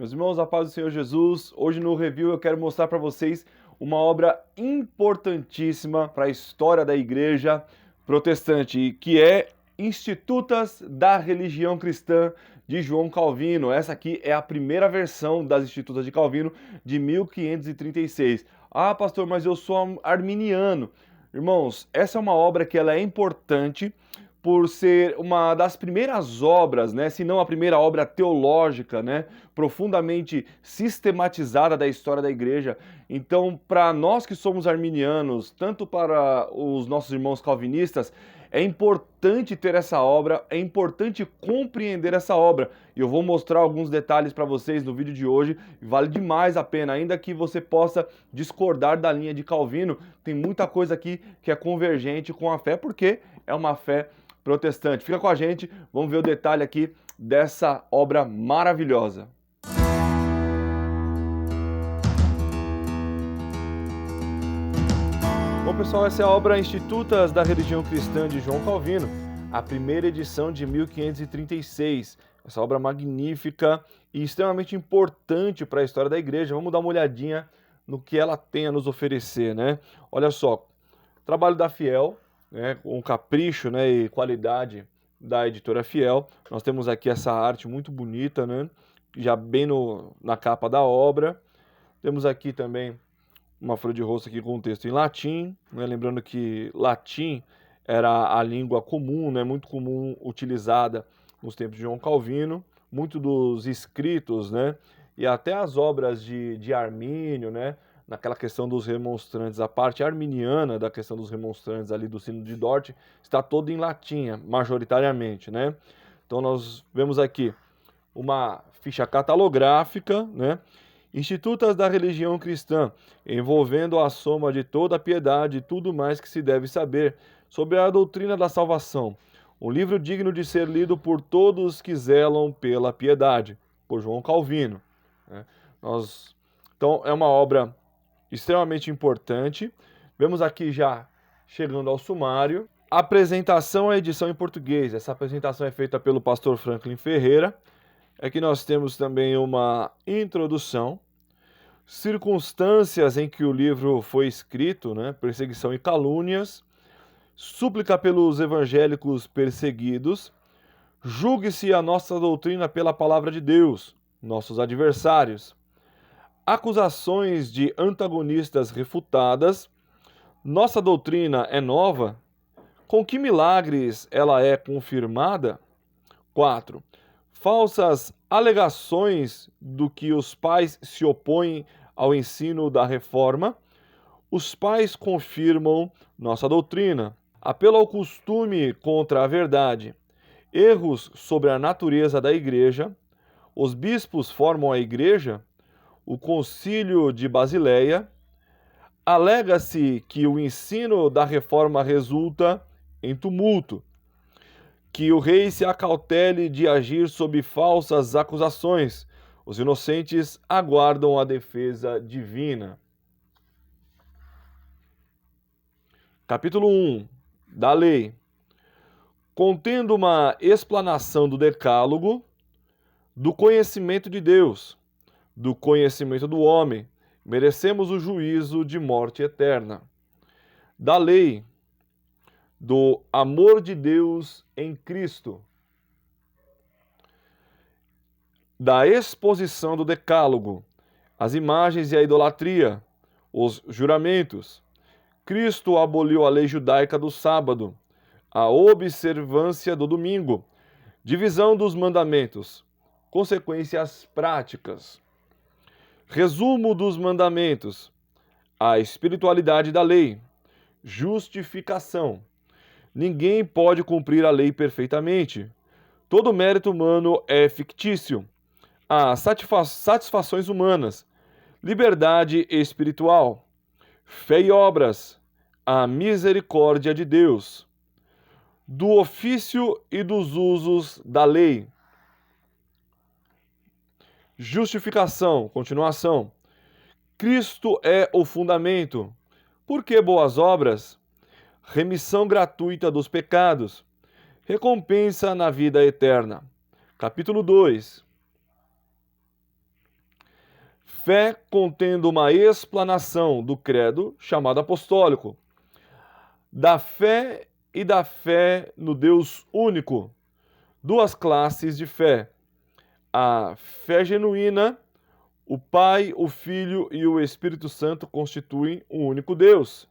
Meus irmãos, a paz do Senhor Jesus, hoje no review eu quero mostrar para vocês uma obra importantíssima para a história da igreja protestante, que é Institutas da Religião Cristã de João Calvino. Essa aqui é a primeira versão das Institutas de Calvino de 1536. Ah, pastor, mas eu sou arminiano. Irmãos, essa é uma obra que ela é importante por ser uma das primeiras obras, né, se não a primeira obra teológica, né, profundamente sistematizada da história da igreja. Então, para nós que somos arminianos, tanto para os nossos irmãos calvinistas, é importante ter essa obra, é importante compreender essa obra. E eu vou mostrar alguns detalhes para vocês no vídeo de hoje. Vale demais a pena, ainda que você possa discordar da linha de Calvino, tem muita coisa aqui que é convergente com a fé, porque é uma fé protestante. Fica com a gente, vamos ver o detalhe aqui dessa obra maravilhosa. Bom, pessoal, essa é a obra Institutas da Religião Cristã de João Calvino, a primeira edição de 1536. Essa obra magnífica e extremamente importante para a história da igreja. Vamos dar uma olhadinha no que ela tem a nos oferecer, né? Olha só, trabalho da Fiel, né, com capricho, né, e qualidade da editora Fiel. Nós temos aqui essa arte muito bonita, né, já bem na capa da obra. Temos aqui também uma folha de rosto aqui com um texto em latim, né, lembrando que latim era a língua comum, né, muito comum utilizada nos tempos de João Calvino. Muito dos escritos, né, e até as obras de Armínio, né, naquela questão dos remonstrantes, a parte arminiana da questão dos remonstrantes ali do Sínodo de Dort, está toda em latim, majoritariamente, né? Então nós vemos aqui uma ficha catalográfica, né? Institutas da Religião Cristã, envolvendo a soma de toda a piedade e tudo mais que se deve saber sobre a doutrina da salvação. Um livro digno de ser lido por todos que zelam pela piedade, por João Calvino, né? Então é uma obra extremamente importante. Vemos aqui já chegando ao sumário. Apresentação à edição em português. Essa apresentação é feita pelo pastor Franklin Ferreira. Aqui nós temos também uma introdução. Circunstâncias em que o livro foi escrito, né? Perseguição e calúnias. Súplica pelos evangélicos perseguidos. Julgue-se a nossa doutrina pela palavra de Deus, nossos adversários. Acusações de antagonistas refutadas. Nossa doutrina é nova? Com que milagres ela é confirmada? 4. Falsas alegações do que os pais se opõem ao ensino da reforma. Os pais confirmam nossa doutrina. Apelo ao costume contra a verdade. Erros sobre a natureza da igreja. Os bispos formam a igreja. O Concílio de Basileia. Alega-se que o ensino da reforma resulta em tumulto, que o rei se acautele de agir sob falsas acusações. Os inocentes aguardam a defesa divina. Capítulo 1 da lei. Contendo uma explanação do decálogo, do conhecimento de Deus, do conhecimento do homem, merecemos o juízo de morte eterna. Da lei, do amor de Deus em Cristo, da exposição do decálogo, as imagens e a idolatria, os juramentos. Cristo aboliu a lei judaica do sábado, a observância do domingo, divisão dos mandamentos, consequências práticas. Resumo dos mandamentos, a espiritualidade da lei, justificação. Ninguém pode cumprir a lei perfeitamente. Todo mérito humano é fictício. Há satisfações humanas, liberdade espiritual, fé e obras, a misericórdia de Deus, do ofício e dos usos da lei. Justificação, continuação. Cristo é o fundamento. Por que boas obras? Remissão gratuita dos pecados. Recompensa na vida eterna. Capítulo 2. Fé contendo uma explanação do credo chamado apostólico, da fé e da fé no Deus único. Duas classes de fé: a fé genuína, o Pai, o Filho e o Espírito Santo constituem um único Deus.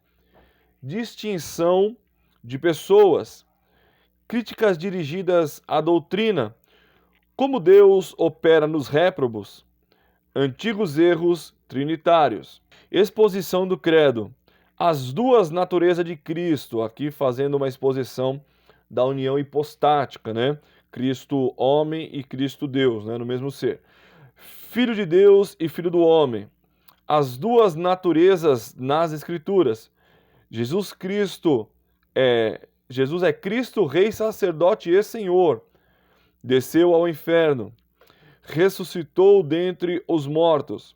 Distinção de pessoas, críticas dirigidas à doutrina, como Deus opera nos réprobos, antigos erros trinitários. Exposição do credo, as duas naturezas de Cristo, aqui fazendo uma exposição da união hipostática, né? Cristo homem e Cristo Deus, né? No mesmo ser. Filho de Deus e filho do homem, as duas naturezas nas Escrituras. Jesus é Cristo, Rei, Sacerdote e Senhor. Desceu ao inferno, ressuscitou dentre os mortos,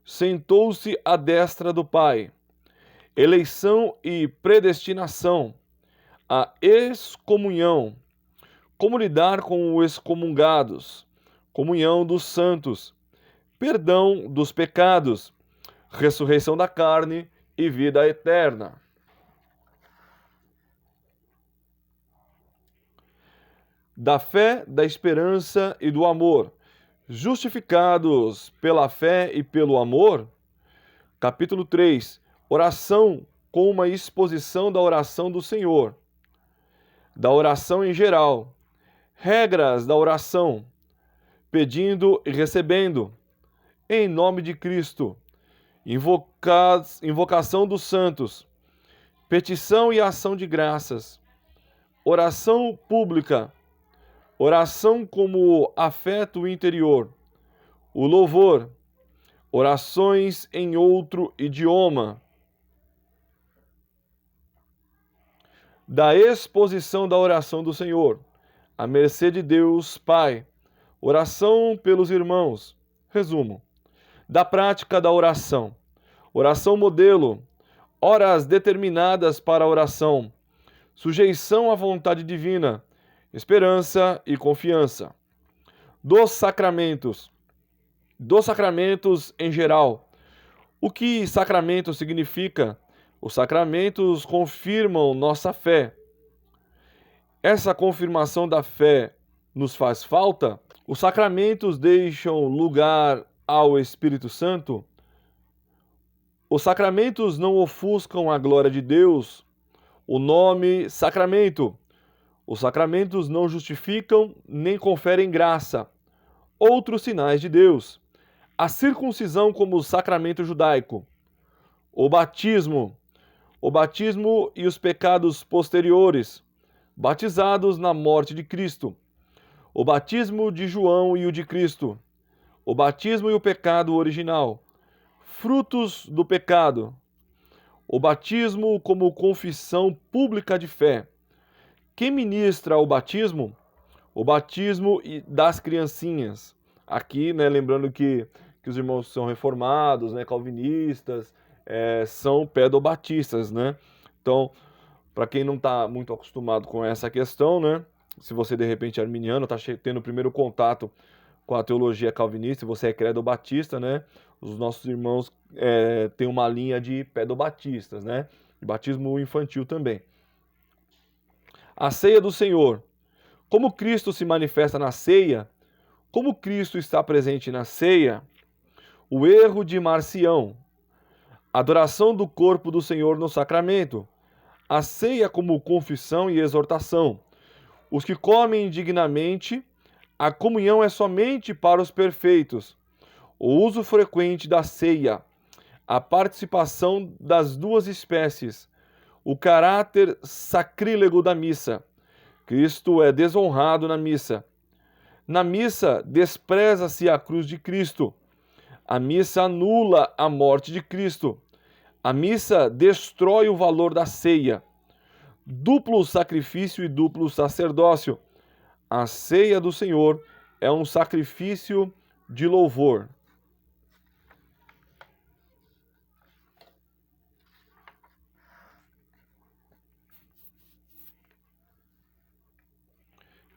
sentou-se à destra do Pai. Eleição e predestinação, a excomunhão, como lidar com os excomungados, comunhão dos santos, perdão dos pecados, ressurreição da carne e vida eterna. Da fé, da esperança e do amor, justificados pela fé e pelo amor. Capítulo 3, oração com uma exposição da oração do Senhor, da oração em geral, regras da oração, pedindo e recebendo, em nome de Cristo, invocação dos santos, petição e ação de graças, oração pública, oração como afeto interior, o louvor, orações em outro idioma, da exposição da oração do Senhor, à mercê de Deus Pai, oração pelos irmãos. Resumo: da prática da oração, oração modelo, horas determinadas para a oração, sujeição à vontade divina, esperança e confiança. Dos sacramentos em geral. O que sacramento significa? Os sacramentos confirmam nossa fé. Essa confirmação da fé nos faz falta? Os sacramentos deixam lugar ao Espírito Santo? Os sacramentos não ofuscam a glória de Deus? O nome sacramento. Os sacramentos não justificam nem conferem graça. Outros sinais de Deus. A circuncisão como sacramento judaico. O batismo e os pecados posteriores, batizados na morte de Cristo. O batismo de João e o de Cristo. O batismo e o pecado original. Frutos do pecado. O batismo como confissão pública de fé. Quem ministra o batismo? O batismo das criancinhas. Aqui, né, lembrando que os irmãos são reformados, né, calvinistas, são pedobatistas, né? Então, para quem não está muito acostumado com essa questão, né, se você de repente é arminiano, está tendo o primeiro contato com a teologia calvinista, e você é credo-batista, né? Os nossos irmãos têm uma linha de pedobatistas, né? De batismo infantil também. A ceia do Senhor. Como Cristo se manifesta na ceia? Como Cristo está presente na ceia? O erro de Marcião. Adoração do corpo do Senhor no sacramento. A ceia como confissão e exortação. Os que comem indignamente, a comunhão é somente para os perfeitos. O uso frequente da ceia. A participação das duas espécies. O caráter sacrílego da missa. Cristo é desonrado na missa. Na missa, despreza-se a cruz de Cristo. A missa anula a morte de Cristo. A missa destrói o valor da ceia. Duplo sacrifício e duplo sacerdócio. A ceia do Senhor é um sacrifício de louvor.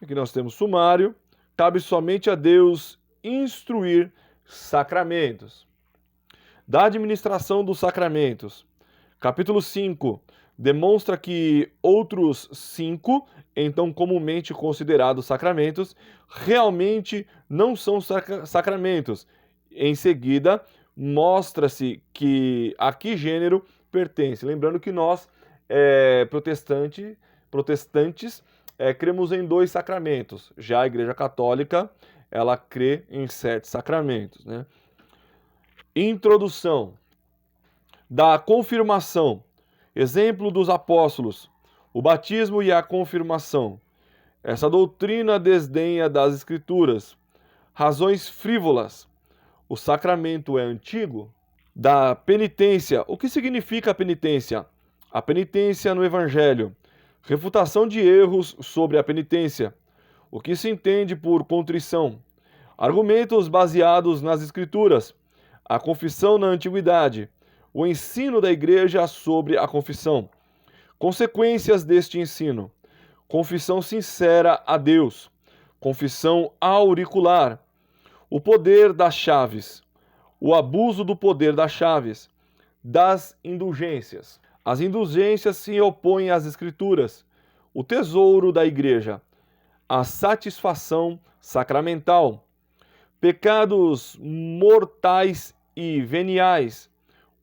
Aqui nós temos sumário. Cabe somente a Deus instruir sacramentos. da administração dos sacramentos. Capítulo 5 demonstra que outros 5, então comumente considerados sacramentos, realmente não são sacramentos. Em seguida, mostra-se que a que gênero pertence. Lembrando que nós, protestantes, cremos em 2 sacramentos. Já a Igreja Católica, ela crê em 7 sacramentos, né? Introdução da confirmação. Exemplo dos apóstolos, o batismo e a confirmação. Essa doutrina desdenha das Escrituras. Razões frívolas. O sacramento é antigo? Da penitência. O que significa a penitência? A penitência no Evangelho. Refutação de erros sobre a penitência. O que se entende por contrição? Argumentos baseados nas Escrituras. A confissão na Antiguidade. O ensino da Igreja sobre a confissão. Consequências deste ensino. Confissão sincera a Deus. Confissão auricular. O poder das chaves. O abuso do poder das chaves. Das indulgências. As indulgências se opõem às Escrituras. O tesouro da Igreja. A satisfação sacramental. Pecados mortais e veniais.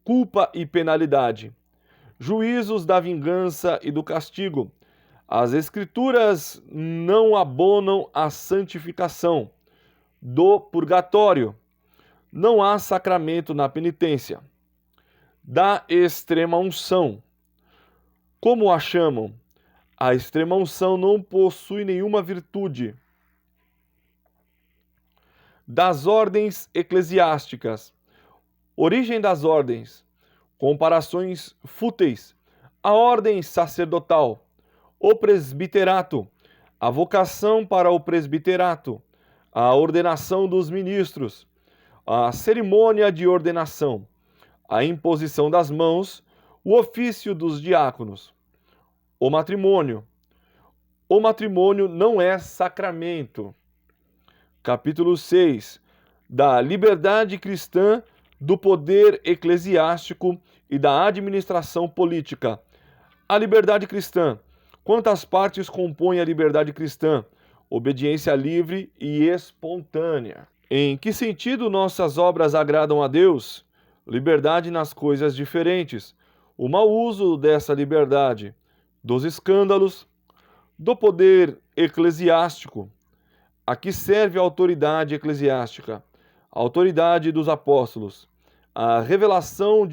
Culpa e penalidade. Juízos da vingança e do castigo. As Escrituras não abonam a santificação do purgatório. Não há sacramento na penitência. Da extrema unção. Como a chamam? A extrema unção não possui nenhuma virtude. Das ordens eclesiásticas. Origem das ordens. Comparações fúteis. A ordem sacerdotal. O presbiterato. A vocação para o presbiterato. A ordenação dos ministros. A cerimônia de ordenação. A imposição das mãos. O ofício dos diáconos. O matrimônio. O matrimônio não é sacramento. Capítulo 6. Da liberdade cristã, do poder eclesiástico e da administração política. A liberdade cristã. Quantas partes compõem a liberdade cristã? Obediência livre e espontânea. Em que sentido nossas obras agradam a Deus? Liberdade nas coisas diferentes. O mau uso dessa liberdade. Dos escândalos. Do poder eclesiástico. A que serve a autoridade eclesiástica? A autoridade dos apóstolos. A revelação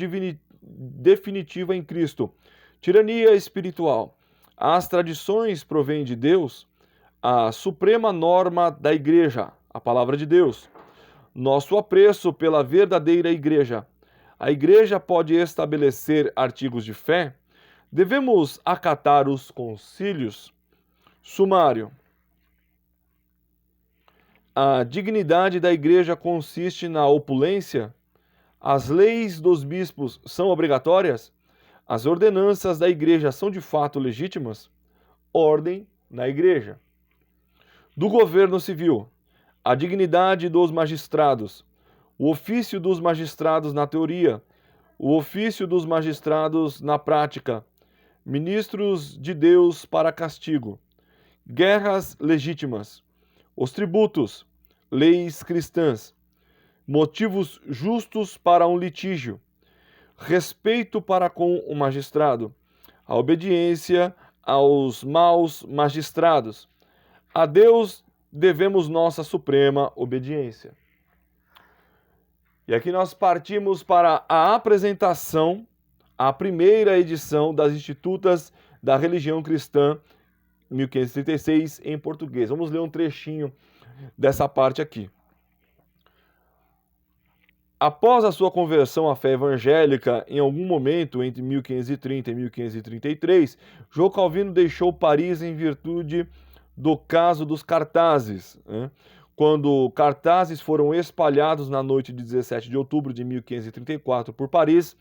definitiva em Cristo. Tirania espiritual. As tradições provêm de Deus. A suprema norma da Igreja, a palavra de Deus. Nosso apreço pela verdadeira Igreja. A Igreja pode estabelecer artigos de fé? Devemos acatar os concílios? Sumário. A dignidade da Igreja consiste na opulência? As leis dos bispos são obrigatórias? As ordenanças da Igreja são de fato legítimas? Ordem na Igreja. Do governo civil. A dignidade dos magistrados. O ofício dos magistrados na teoria. O ofício dos magistrados na prática. Ministros de Deus para castigo. Guerras legítimas. Os tributos, leis cristãs, motivos justos para um litígio, respeito para com o magistrado, a obediência aos maus magistrados. A Deus devemos nossa suprema obediência. E aqui nós partimos para a apresentação, a primeira edição das Institutas da Religião Cristã, 1536, em português. Vamos ler um trechinho dessa parte aqui. Após a sua conversão à fé evangélica, em algum momento entre 1530 e 1533, João Calvino deixou Paris em virtude do caso dos cartazes, né? Quando cartazes foram espalhados na noite de 17 de outubro de 1534 por Paris,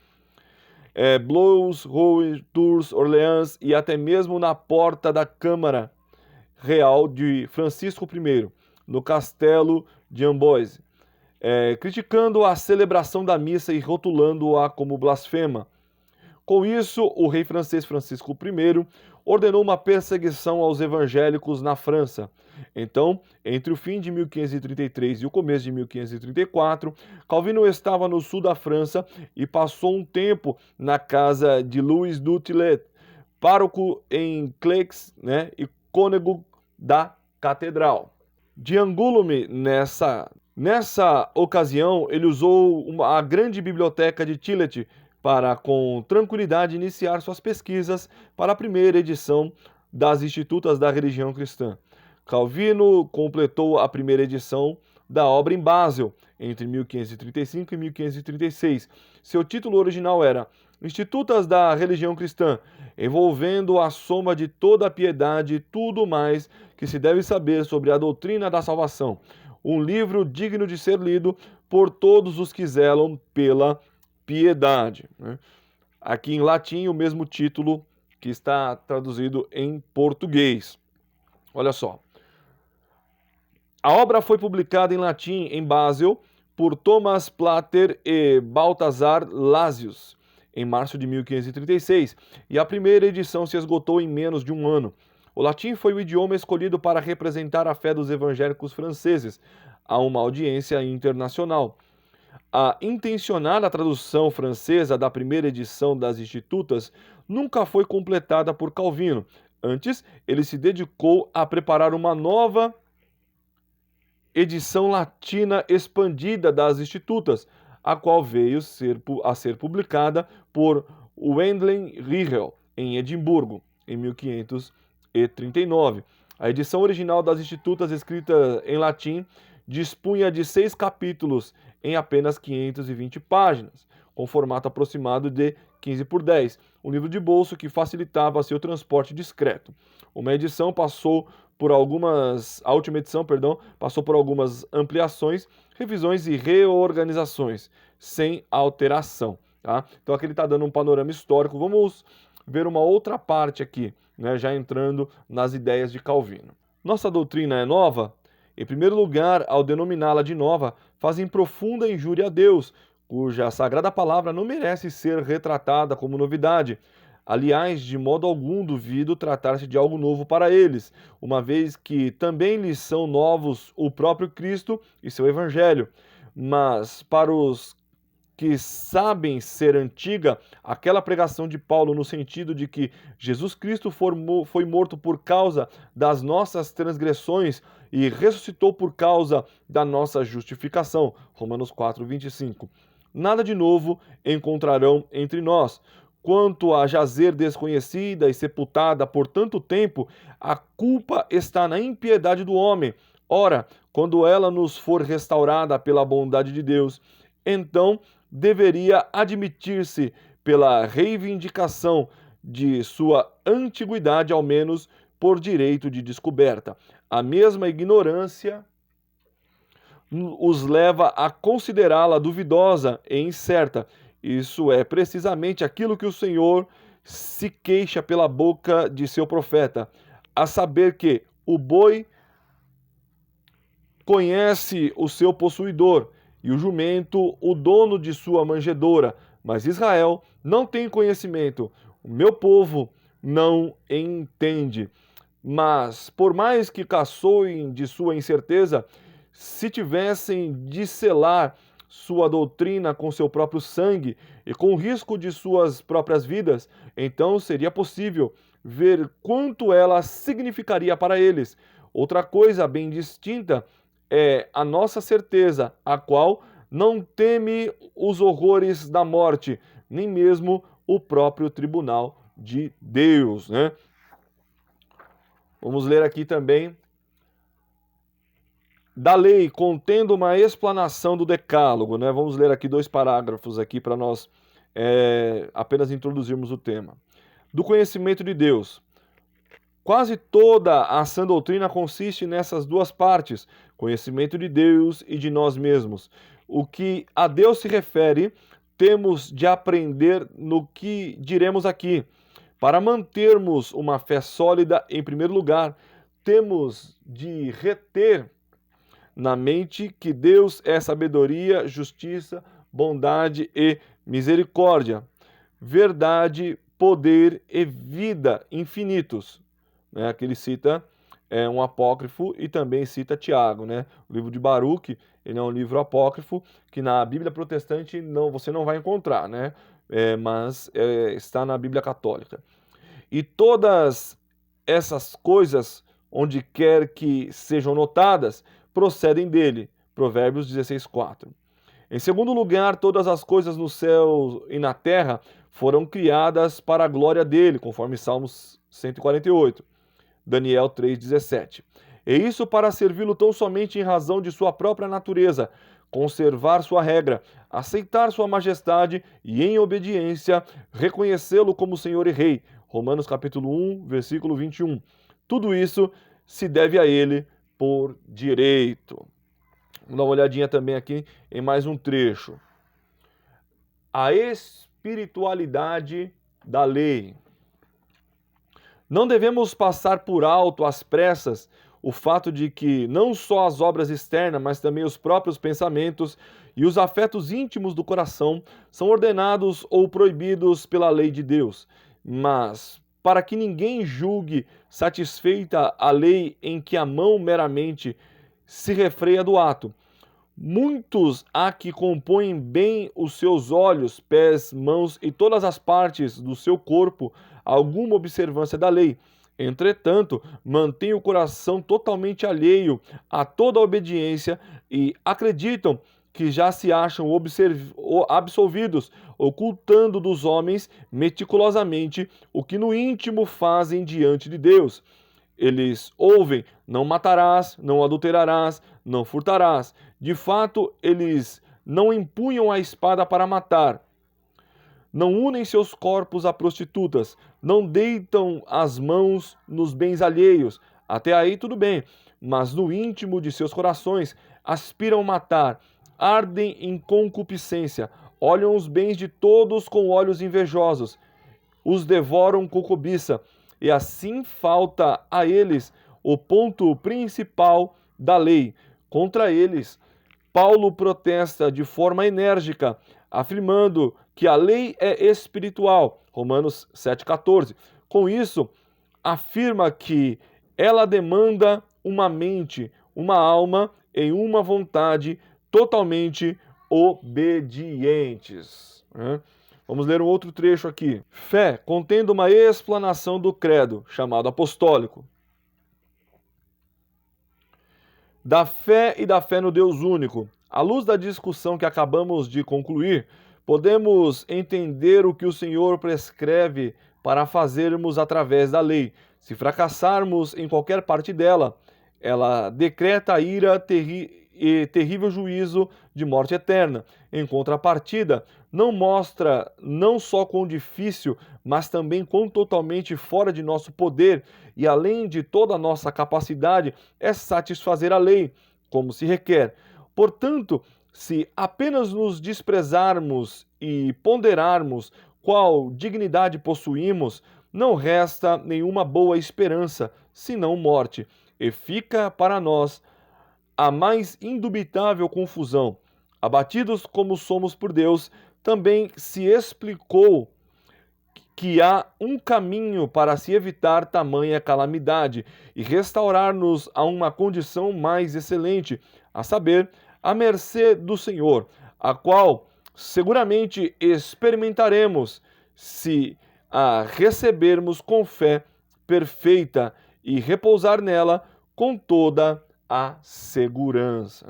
Blois, Rouen, Tours, Orleans e até mesmo na porta da Câmara Real de Francisco I, no castelo de Amboise. criticando a celebração da missa e rotulando-a como blasfema. Com isso, o rei francês Francisco I ordenou uma perseguição aos evangélicos na França. Então, entre o fim de 1533 e o começo de 1534, Calvino estava no sul da França e passou um tempo na casa de Louis du Tillet, pároco em Cleix, e cônego da catedral. De Angoulême, nessa ocasião, ele usou a grande biblioteca de Tillet para, com tranquilidade, iniciar suas pesquisas para a primeira edição das Institutas da Religião Cristã. Calvino completou a primeira edição da obra em Basel, entre 1535 e 1536. Seu título original era Institutas da Religião Cristã, envolvendo a soma de toda a piedade e tudo mais que se deve saber sobre a doutrina da salvação. Um livro digno de ser lido por todos os que zelam pela piedade. Aqui em latim, o mesmo título que está traduzido em português. Olha só. A obra foi publicada em latim em Basel por Thomas Plater e Balthasar Lazius em março de 1536, e a primeira edição se esgotou em menos de um ano. O latim foi o idioma escolhido para representar a fé dos evangélicos franceses a uma audiência internacional. A intencionada tradução francesa da primeira edição das Institutas nunca foi completada por Calvino. Antes, ele se dedicou a preparar uma nova edição latina expandida das Institutas, a qual veio a ser publicada por Wendell Riegel em Edimburgo, em 1539. A edição original das Institutas, escrita em latim, dispunha de 6 capítulos em apenas 520 páginas, com formato aproximado de 15 por 10, um livro de bolso que facilitava seu transporte discreto. A última edição passou por algumas ampliações, revisões e reorganizações, sem alteração. Tá? Então aqui ele está dando um panorama histórico. Vamos ver uma outra parte aqui, já entrando nas ideias de Calvino. Nossa doutrina é nova? Em primeiro lugar, ao denominá-la de nova, fazem profunda injúria a Deus, cuja sagrada palavra não merece ser retratada como novidade. Aliás, de modo algum duvido tratar-se de algo novo para eles, uma vez que também lhes são novos o próprio Cristo e seu Evangelho. Mas para os que sabem ser antiga, aquela pregação de Paulo no sentido de que Jesus Cristo foi morto por causa das nossas transgressões e ressuscitou por causa da nossa justificação. Romanos 4:25. Nada de novo encontrarão entre nós. Quanto a jazer desconhecida e sepultada por tanto tempo, a culpa está na impiedade do homem. Ora, quando ela nos for restaurada pela bondade de Deus, então deveria admitir-se pela reivindicação de sua antiguidade, ao menos por direito de descoberta. A mesma ignorância os leva a considerá-la duvidosa e incerta. Isso é precisamente aquilo que o Senhor se queixa pela boca de seu profeta, a saber que o boi conhece o seu possuidor e o jumento o dono de sua manjedoura, mas Israel não tem conhecimento, o meu povo não entende. Mas, por mais que caçoem de sua incerteza, se tivessem de selar sua doutrina com seu próprio sangue e com o risco de suas próprias vidas, então seria possível ver quanto ela significaria para eles. Outra coisa bem distinta é a nossa certeza, a qual não teme os horrores da morte, nem mesmo o próprio tribunal de Deus, Vamos ler aqui também da lei, contendo uma explanação do decálogo, Vamos ler aqui 2 parágrafos aqui para nós apenas introduzirmos o tema. Do conhecimento de Deus. Quase toda a sã doutrina consiste nessas 2 partes, conhecimento de Deus e de nós mesmos. O que a Deus se refere, temos de aprender no que diremos aqui. Para mantermos uma fé sólida, em primeiro lugar, temos de reter na mente que Deus é sabedoria, justiça, bondade e misericórdia, verdade, poder e vida infinitos. Né? Aqui ele cita um apócrifo e também cita Tiago. Né? O livro de Baruque, ele é um livro apócrifo que na Bíblia protestante você não vai encontrar, né? Mas está na Bíblia católica. E todas essas coisas, onde quer que sejam notadas, procedem dele. Provérbios 16:4. Em segundo lugar, todas as coisas no céu e na terra foram criadas para a glória dele, conforme Salmos 148. Daniel 3,17. E isso para servi-lo tão somente em razão de sua própria natureza, conservar sua regra, aceitar sua majestade e, em obediência, reconhecê-lo como Senhor e Rei. Romanos capítulo 1, versículo 21. Tudo isso se deve a ele por direito. Vamos dar uma olhadinha também aqui em mais um trecho. A espiritualidade da lei. Não devemos passar por alto às pressas o fato de que não só as obras externas, mas também os próprios pensamentos e os afetos íntimos do coração são ordenados ou proibidos pela lei de Deus. Mas, para que ninguém julgue satisfeita a lei em que a mão meramente se refreia do ato, muitos há que compõem bem os seus olhos, pés, mãos e todas as partes do seu corpo alguma observância da lei. Entretanto, mantêm o coração totalmente alheio a toda a obediência e acreditam que já se acham absolvidos, ocultando dos homens meticulosamente o que no íntimo fazem diante de Deus. Eles ouvem: não matarás, não adulterarás, não furtarás. De fato, eles não empunham a espada para matar, não unem seus corpos a prostitutas, não deitam as mãos nos bens alheios. Até aí tudo bem, mas no íntimo de seus corações aspiram matar, ardem em concupiscência, olham os bens de todos com olhos invejosos, os devoram com cobiça, e assim falta a eles o ponto principal da lei. Contra eles, Paulo protesta de forma enérgica, afirmando que a lei é espiritual, Romanos 7,14. Com isso, afirma que ela demanda uma mente, uma alma e uma vontade totalmente obedientes. Vamos ler um outro trecho aqui. Fé, contendo uma explanação do credo, chamado apostólico. Da fé e da fé no Deus único. À luz da discussão que acabamos de concluir, podemos entender o que o Senhor prescreve para fazermos através da lei. Se fracassarmos em qualquer parte dela, ela decreta a ira e terrível juízo de morte eterna. Em contrapartida, não mostra não só quão difícil, mas também quão totalmente fora de nosso poder e além de toda a nossa capacidade é satisfazer a lei, como se requer. Portanto, se apenas nos desprezarmos e ponderarmos qual dignidade possuímos, não resta nenhuma boa esperança, senão morte, e fica para nós a mais indubitável confusão. Abatidos como somos por Deus, também se explicou que há um caminho para se evitar tamanha calamidade e restaurar-nos a uma condição mais excelente, a saber, a mercê do Senhor, a qual seguramente experimentaremos se a recebermos com fé perfeita e repousar nela com toda a segurança.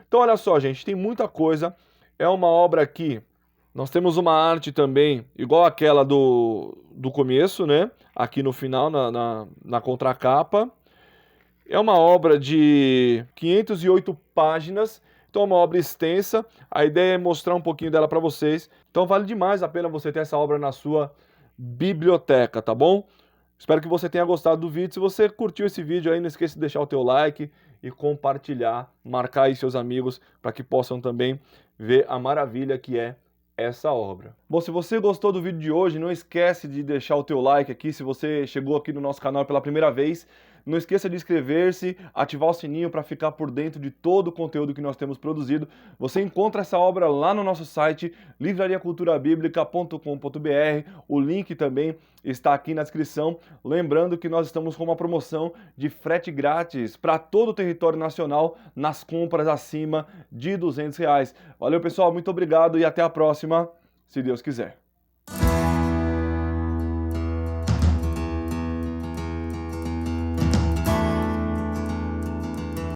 Então, olha só, gente, tem muita coisa. É uma obra aqui. Nós temos uma arte também, igual aquela do começo, né? Aqui no final, na contracapa. É uma obra de 508 páginas, então é uma obra extensa. A ideia é mostrar um pouquinho dela para vocês. Então vale demais a pena você ter essa obra na sua biblioteca, tá bom? Espero que você tenha gostado do vídeo. Se você curtiu esse vídeo aí, não esqueça de deixar o teu like e compartilhar, marcar aí seus amigos para que possam também ver a maravilha que é essa obra. Bom, se você gostou do vídeo de hoje, não esquece de deixar o teu like aqui. Se você chegou aqui no nosso canal pela primeira vez, Não esqueça de inscrever-se, ativar o sininho para ficar por dentro de todo o conteúdo que nós temos produzido. Você encontra essa obra lá no nosso site, livrariaculturabiblica.com.br. O link também está aqui na descrição. Lembrando que nós estamos com uma promoção de frete grátis para todo o território nacional nas compras acima de R$ 200. Valeu, pessoal, muito obrigado e até a próxima, se Deus quiser.